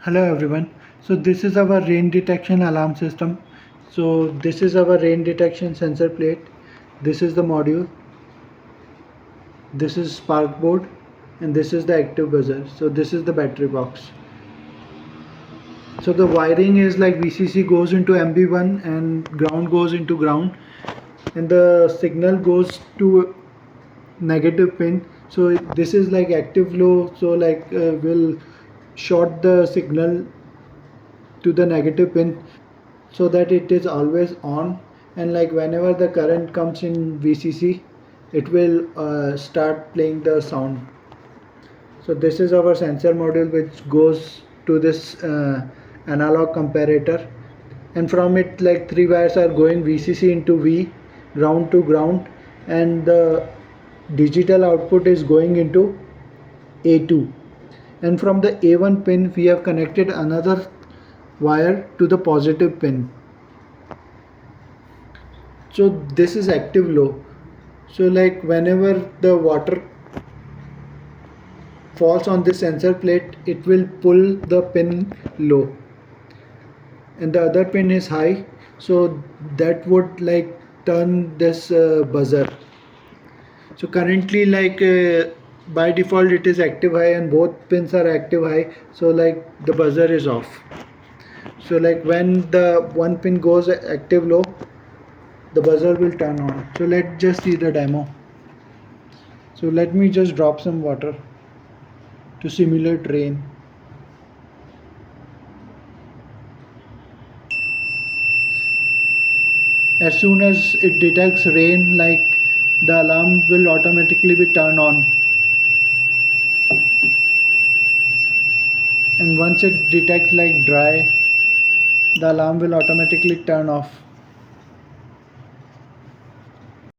Hello everyone. So this is our rain detection alarm system. So this is our rain detection sensor plate. This is the module. This is spark board and this is the active buzzer. So this is the battery box. So the wiring is like VCC goes into MB1 and ground goes into ground and the signal goes to negative pin. So this is like active low, so will short the signal to the negative pin so that it is always on, and like whenever the current comes in VCC it will start playing the sound. So this is our sensor module which goes to this analog comparator, and from it like three wires are going VCC into V, ground to ground, and the digital output is going into A2, and from the A1 pin we have connected another wire to the positive pin. So this is active low. So like whenever the water falls on this sensor plate, it will pull the pin low, and the other pin is high, so that would like turn this buzzer. So currently by default it is active high and both pins are active high, so like the buzzer is off. So like when the one pin goes active low, the buzzer will turn on. So let's just see the demo. So let me just drop some water to simulate rain. As soon as it detects rain, like the alarm will automatically be turned on, and once it detects like dry, the alarm will automatically turn off.